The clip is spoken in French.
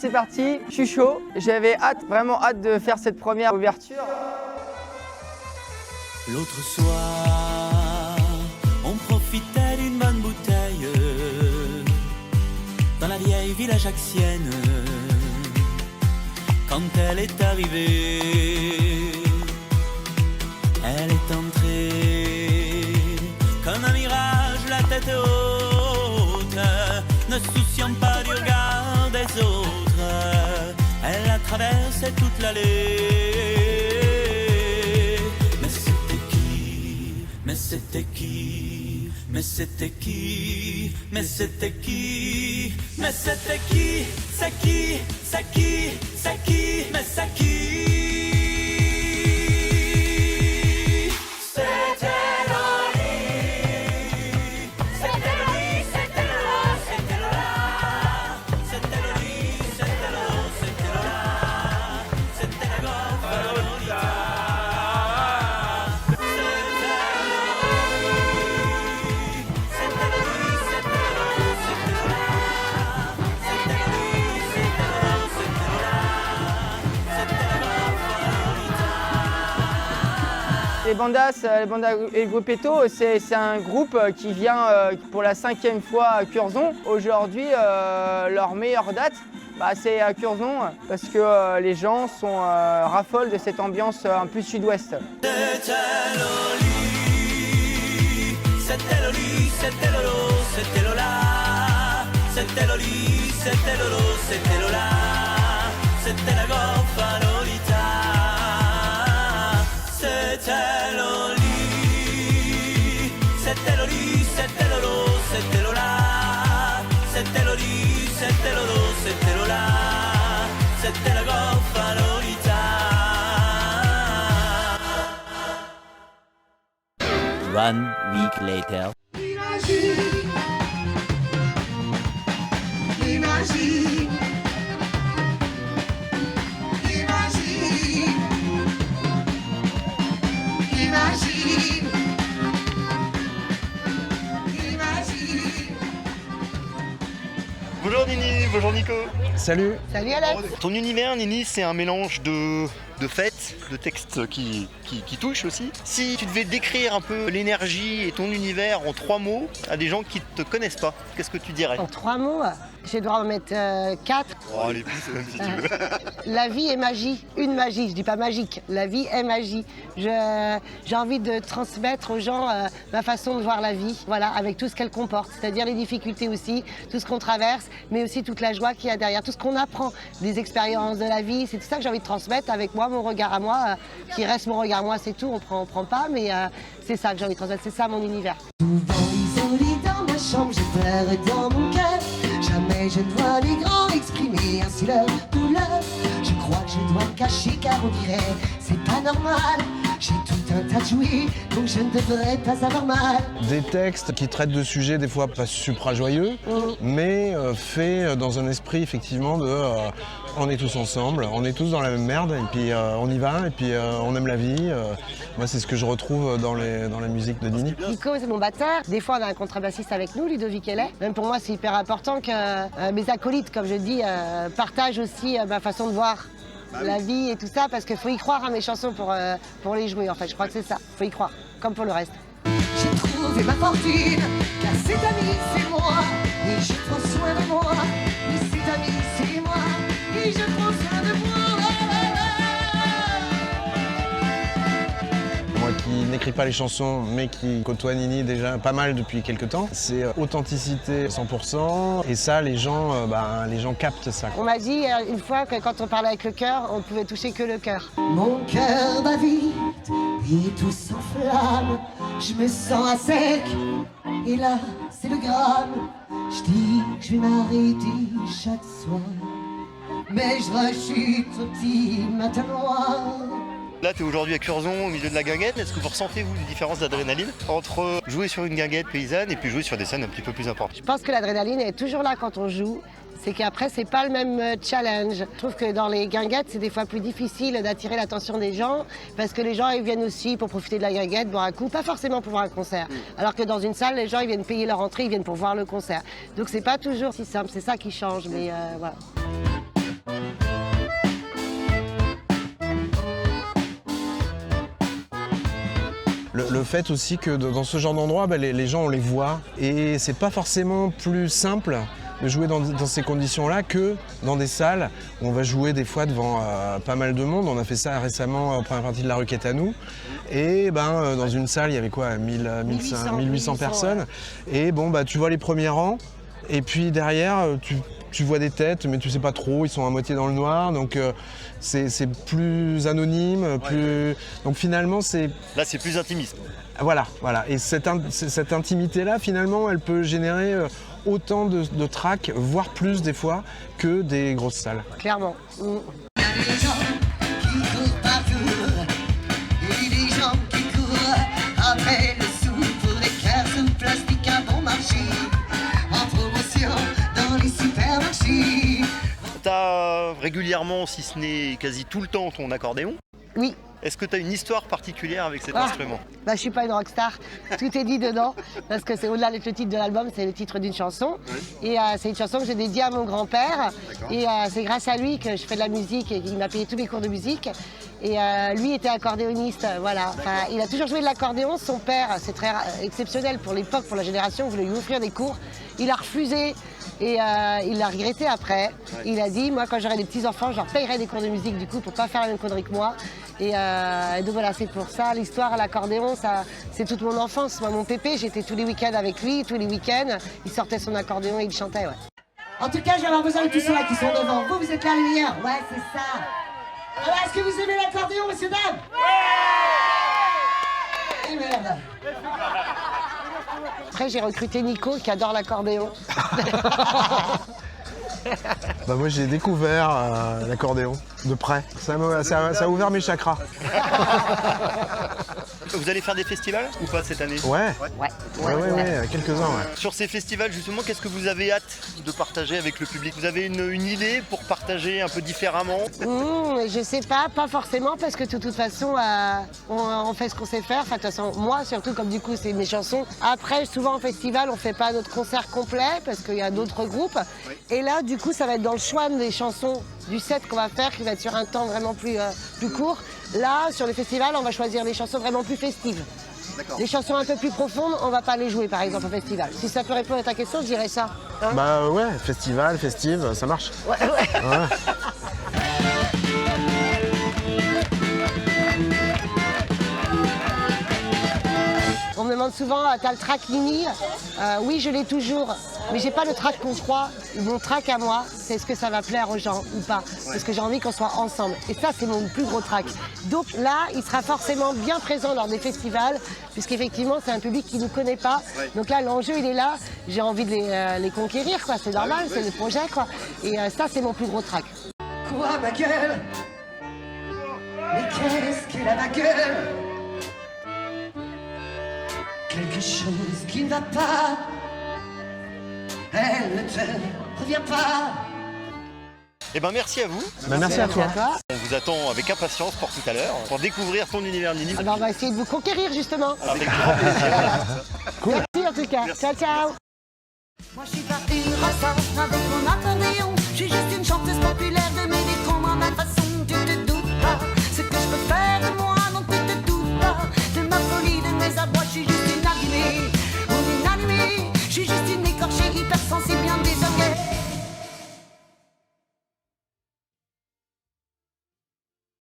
c'est parti, je suis chaud. J'avais hâte, vraiment hâte de faire cette première ouverture. L'autre soir, on profitait d'une bonne bouteille dans la vieille ville ajaxienne. Quand elle est arrivée, elle est entrée comme un mirage, la tête haute, ne se souciant pas du regard des autres. Elle a traversé toute l'allée. Mais c'était qui? Mais c'était qui? Mais c'était qui? Mais c'était qui? C'est qui? C'est qui? C'est qui? Mais c'est qui? Les Bandas et le Gruppetto, c'est un groupe qui vient pour la 5e fois à Curzon. Aujourd'hui, leur meilleure date, c'est à Curzon parce que les gens raffolent de cette ambiance un peu sud-ouest. C'était Loli, c'était Lolo, c'était Lola. C'était Loli, c'était Lolo, c'était Lola. C'était la Goffa Lolita. C'était Loli, c'était Loli, c'était Lolo, c'était Lola. C'était Loli, c'était Lolo, c'était Lola. C'était la Goffa Lolita. 1 week later. Imagine, imagine, imagine, imagine. Bonjour Nini, bonjour Nico. Salut. Salut Alex. Ton univers Nini, c'est un mélange de fêtes, de textes qui touchent aussi. Si tu devais décrire un peu l'énergie et ton univers en 3 mots à des gens qui ne te connaissent pas, qu'est-ce que tu dirais? En 3 mots, je vais devoir en mettre 4. Oh, allez, plus même si tu veux. La vie est magie, une magie, je dis pas magique, la vie est magie. J'ai envie de transmettre aux gens ma façon de voir la vie, voilà, avec tout ce qu'elle comporte, c'est-à-dire les difficultés aussi, tout ce qu'on traverse, mais aussi toute la joie qu'il y a derrière, tout ce qu'on apprend, des expériences de la vie, c'est tout ça que j'ai envie de transmettre avec moi, mon regard à moi, qui reste mon regard à moi, c'est tout, on prend pas, mais c'est ça que j'ai envie de transmettre, c'est ça mon univers. Souvent isolé dans ma chambre, j'ai peur dans mon cœur. Jamais je ne vois les grands exprimer ainsi leur douleur. Je crois que je dois me cacher car on dirait c'est pas normal. J'ai tout un tas de jouets, donc je ne devrais pas avoir mal. Des textes qui traitent de sujets des fois pas supra joyeux, mais faits dans un esprit effectivement de on est tous ensemble, on est tous dans la même merde et puis on y va et puis on aime la vie. Moi c'est ce que je retrouve dans la musique de Nini. Nico c'est mon batteur, des fois on a un contrebassiste avec nous, Ludovic Hellet. Même pour moi c'est hyper important que mes acolytes, comme je dis, partagent aussi ma façon de voir la vie et tout ça, parce qu'il faut y croire à mes chansons pour les jouer en fait, je crois que c'est ça, faut y croire, comme pour le reste. J'ai trouvé ma fortune, car cet ami c'est moi, et je prends soin de moi. Mais cet ami c'est moi, et je prends soin de moi. Moi qui n'écris pas les chansons, mais qui côtoie Nini déjà pas mal depuis quelques temps, c'est authenticité 100%, et ça les gens captent ça. On m'a dit une fois que quand on parlait avec le cœur, on pouvait toucher que le cœur. Mon cœur bat vite et tout s'enflamme. Je me sens à sec et là c'est le gramme. Je dis que je vais m'arrêter chaque soir, mais je rechute au petit matin noir. Là, tu es aujourd'hui à Curzon, au milieu de la guinguette. Est-ce que vous ressentez, vous, une différence d'adrénaline entre jouer sur une guinguette paysanne et puis jouer sur des scènes un petit peu plus importantes? Je pense que l'adrénaline est toujours là quand on joue. C'est qu'après, c'est pas le même challenge. Je trouve que dans les guinguettes, c'est des fois plus difficile d'attirer l'attention des gens parce que les gens, ils viennent aussi pour profiter de la guinguette, boire un coup, pas forcément pour voir un concert. Alors que dans une salle, les gens, ils viennent payer leur entrée, ils viennent pour voir le concert. Donc c'est pas toujours si simple, c'est ça qui change, mais voilà. le fait aussi que dans ce genre d'endroit, les gens, on les voit. Et c'est pas forcément plus simple de jouer dans ces conditions-là que dans des salles où on va jouer des fois devant pas mal de monde. On a fait ça récemment en première partie de La Requête à nous. Et dans une salle, il y avait quoi, 1800 personnes. Et tu vois les premiers rangs. Et puis derrière, tu vois des têtes, mais tu sais pas trop, ils sont à moitié dans le noir. Donc c'est plus anonyme. Donc finalement, c'est... Là, c'est plus intimiste. Voilà. Et cette intimité-là, finalement, elle peut générer autant de tracks, voire plus des fois, que des grosses salles. Clairement. Il y a des gens qui courent partout, et des gens qui courent après le sou pour des cœurs sous plastique à bon marché, en promotion dans les supermarchés. T'as régulièrement, si ce n'est quasi tout le temps, ton accordéon. Oui. Est-ce que tu as une histoire particulière avec cet instrument? Je suis pas une rockstar, tout est dit dedans, parce que c'est au-delà d'être le titre de l'album, c'est le titre d'une chanson. Et c'est une chanson que j'ai dédiée à mon grand-père. Et c'est grâce à lui que je fais de la musique et qu'il m'a payé tous mes cours de musique. Et lui était accordéoniste, voilà. Enfin, il a toujours joué de l'accordéon. Son père, c'est très exceptionnel pour l'époque, pour la génération, voulait lui offrir des cours. Il a refusé. Et il l'a regretté après. Il a dit, moi quand j'aurai des petits-enfants, je leur payerai des cours de musique du coup pour pas faire la même connerie que moi. Et donc voilà, c'est pour ça, l'histoire à l'accordéon, c'est toute mon enfance. Moi, mon pépé, j'étais tous les week-ends avec lui, tous les week-ends. Il sortait son accordéon et il chantait, ouais. En tout cas, je vais avoir besoin de tous ceux-là qui sont devant. Vous êtes la lumière. Ouais, c'est ça. Alors, est-ce que vous aimez l'accordéon, messieurs, dames? Ouais. Et merde. Après, j'ai recruté Nico qui adore l'accordéon. Moi, j'ai découvert l'accordéon de près. Ça a ouvert mes chakras. Vous allez faire des festivals ou pas cette année? Ouais, Ouais. quelques-uns, ouais. Sur ces festivals, justement, qu'est-ce que vous avez hâte de partager avec le public? Vous avez une idée pour partager un peu différemment? Je sais pas forcément, parce que de toute façon, on fait ce qu'on sait faire. Enfin, de toute façon, moi, surtout, comme du coup, c'est mes chansons. Après, souvent, en festival, on fait pas notre concert complet, parce qu'il y a d'autres groupes. Et là, du coup, ça va être dans le choix des chansons du set qu'on va faire, qui va être sur un temps vraiment plus court. Là, sur le festival, on va choisir les chansons vraiment plus festives. Les chansons un peu plus profondes, on va pas les jouer, par exemple, au festival. Si ça peut répondre à ta question, je dirais ça. Hein? Ouais, festival, festive, ça marche. Ouais. On me demande souvent, t'as le track Nini? Oui, je l'ai toujours, mais j'ai pas le track qu'on croit. Mon track à moi, c'est est-ce que ça va plaire aux gens ou pas? Parce que j'ai envie qu'on soit ensemble. Et ça, c'est mon plus gros track. Donc là, il sera forcément bien présent lors des festivals, puisqu'effectivement, c'est un public qui ne nous connaît pas. Donc là, l'enjeu, il est là. J'ai envie de les conquérir, quoi. C'est normal, c'est le projet, quoi. Et ça, c'est mon plus gros track. Quoi, ma gueule? Mais qu'est-ce qu'elle a, ma gueule? Quelque chose qui ne va pas. Elle ne te revient pas. Eh ben merci à vous. Merci à toi. On vous attend avec impatience pour tout à l'heure, pour découvrir ton univers Nini. Alors, on va essayer de vous conquérir, justement. Avec grand plaisir. Merci, en tout cas. Ciao, ciao. Moi je suis pas une rockstar avec mon accordéon. Je suis juste une chanteuse populaire de mes décombres à ma façon. Tu te doutes pas ce que je peux faire